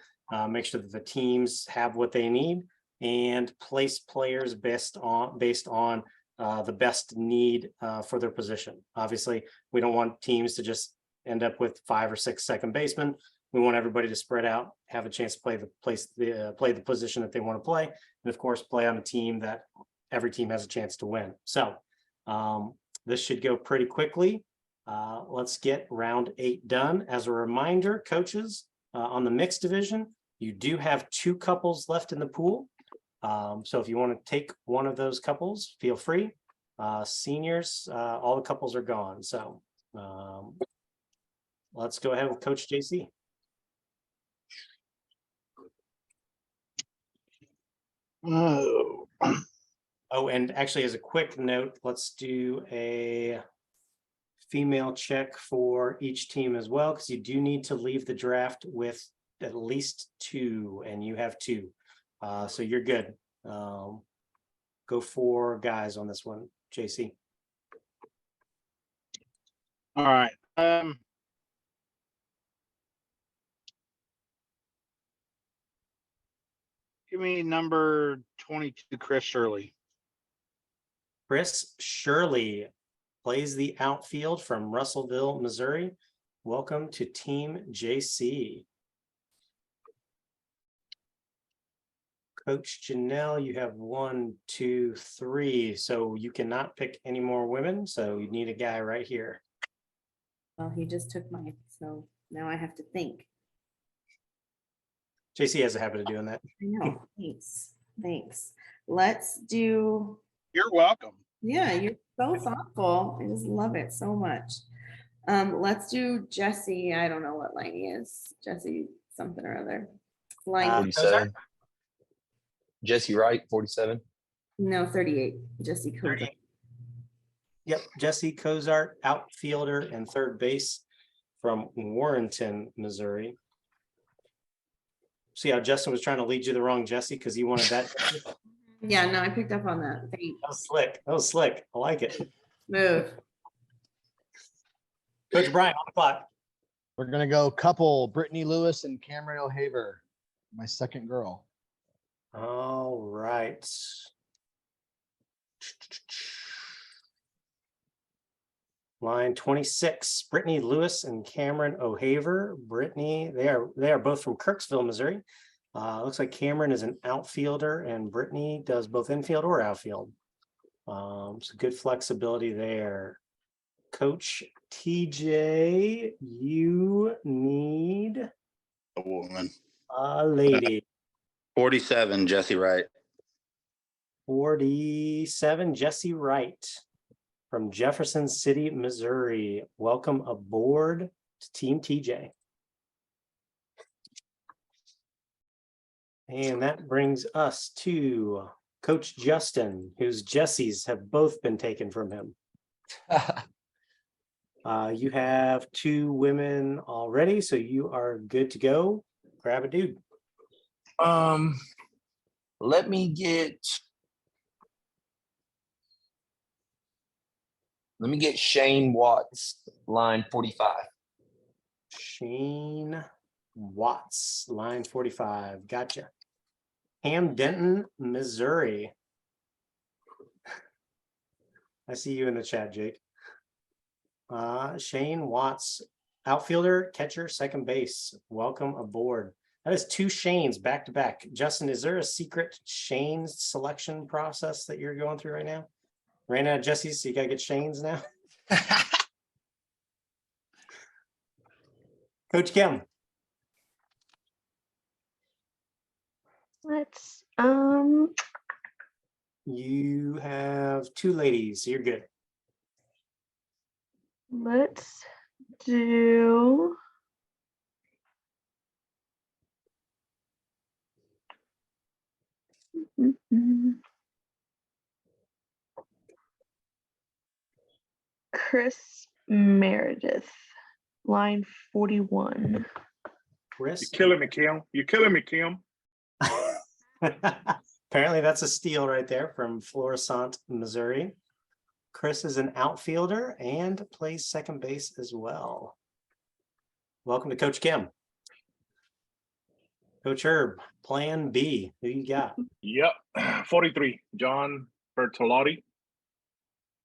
make sure that the teams have what they need, and place players based on the best need for their position. Obviously, we don't want teams to just end up with 5 or 6 second basemen. We want everybody to spread out, have a chance to play the position that they want to play, and of course, play on a team that every team has a chance to win. So this should go pretty quickly. Let's get round 8 done. As a reminder, coaches, on the mixed division, you do have 2 couples left in the pool. So if you want to take one of those couples, feel free. Seniors, all the couples are gone. So let's go ahead with Coach JC. Oh. Oh, and actually, as a quick note, let's do a female check for each team as well, because you do need to leave the draft with at least 2, and you have 2. So you're good. Go for guys on this one, JC. All right. Give me number 22, Chris Shirley. Chris Shirley plays the outfield from Russellville, Missouri. Welcome to Team JC. Coach Janelle, you have 1, 2, 3. So you cannot pick any more women. So you need a guy right here. Well, he just took mine, so now I have to think. JC has a habit of doing that. I know. Thanks. Let's do. You're welcome. Yeah, you're so thoughtful. I just love it so much. Let's do Jesse. I don't know what line he is. Jesse something or other. Line 47. Jesse Wright, 47. No, 38. Jesse Cooper. Yep, Jesse Cozart, outfielder and third base from Warrenton, Missouri. See how Justin was trying to lead you the wrong Jesse because he wanted that. Yeah, no, I picked up on that. That Thanks. was slick. That was slick. I like it. Move. Coach Brian on the clock. We're gonna go couple, Brittany Lewis and Cameron O'Haver, my second girl. All right. Line 26, Brittany Lewis and Cameron O'Haver. Brittany, they are both from Kirksville, Missouri. Looks like Cameron is an outfielder and Brittany does both infield or outfield. So good flexibility there. Coach TJ, you need A woman. a lady. 47, Jesse Wright. 47, Jesse Wright from Jefferson City, Missouri. Welcome aboard to Team TJ. And that brings us to Coach Justin, whose Jessies have both been taken from him. You have 2 women already, so you are good to go. Grab a dude. Let me get Shane Watts, line 45. Shane Watts, line 45. Gotcha. Ham Denton, Missouri. I see you in the chat, Jake. Shane Watts, outfielder, catcher, second base. Welcome aboard. That is 2 Shanes back to back. Justin, is there a secret Shane selection process that you're going through right now? Ran out of Jesse's, so you got to get Shanes now. Coach Kim. Let's You have 2 ladies, so you're good. let's do Chris Meredith, line 41. Chris. You're killing me, Kim. You're killing me, Kim. Apparently that's a steal right there from Florissant, Missouri. Chris is an outfielder and plays second base as well. Welcome to Coach Kim. Coach Herb, plan B. Who you got? Yep. 43, John Bertolotti.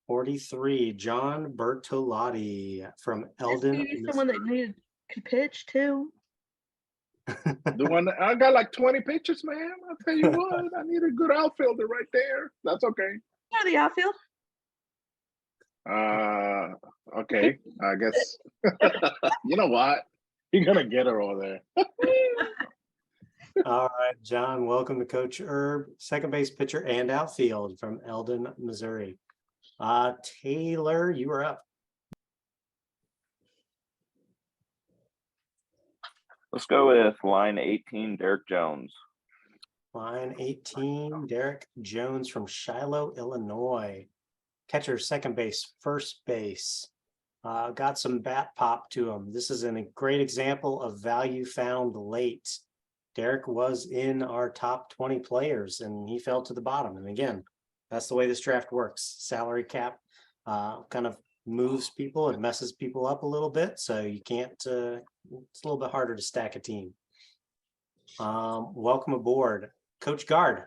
43, John Bertolotti from Eldon. Maybe someone that could pitch too. The one I got like 20 pitches, man. I'll tell you what, I need a good outfielder right there. That's okay. Yeah, the outfield. Okay. I guess you know what? You're gonna get her over there. All right, John, welcome to Coach Herb, second base pitcher and outfield from Eldon, Missouri. Taylor, you are up. Let's go with line 18, Derek Jones. Line 18, Derek Jones from Shiloh, Illinois. Catcher, second base, first base. Got some bat pop to him. This is a great example of value found late. Derek was in our top 20 players and he fell to the bottom. And again, that's the way this draft works. Salary cap kind of moves people and messes people up a little bit. So you can't, it's a little bit harder to stack a team. Welcome aboard, Coach Guard.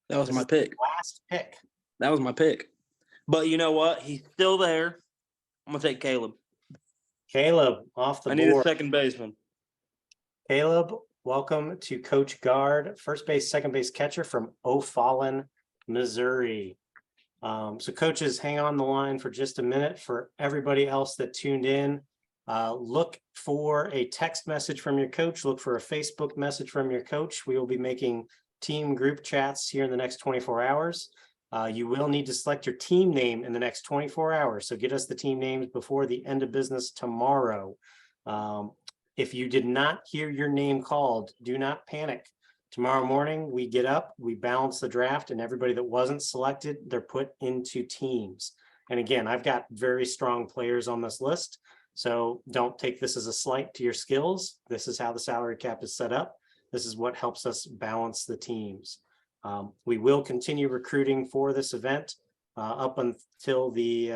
That was my pick. Last pick. That was my pick. But you know what? He's still there. I'm going to take Caleb. Caleb off the I board. need a second baseman. Caleb, welcome to Coach Guard, first base, second base catcher from O'Fallon, Missouri. So coaches, hang on the line for just a minute. For everybody else that tuned in, look for a text message from your coach. Look for a Facebook message from your coach. We will be making team group chats here in the next 24 hours. You will need to select your team name in the next 24 hours. So get us the team names before the end of business tomorrow. If you did not hear your name called, do not panic. Tomorrow morning, we get up, we balance the draft, and everybody that wasn't selected, they're put into teams. And again, I've got very strong players on this list. So don't take this as a slight to your skills. This is how the salary cap is set up. This is what helps us balance the teams. We will continue recruiting for this event up until the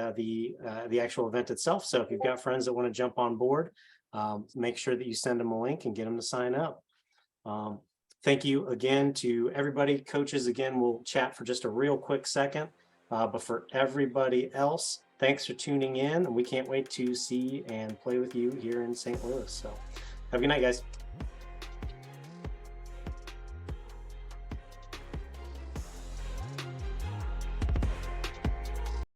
actual event itself. So if you've got friends that want to jump on board, make sure that you send them a link and get them to sign up. Thank you again to everybody. Coaches, again, we'll chat for just a real quick second. But for everybody else, thanks for tuning in. And we can't wait to see and play with you here in St. Louis. So have a good night, guys.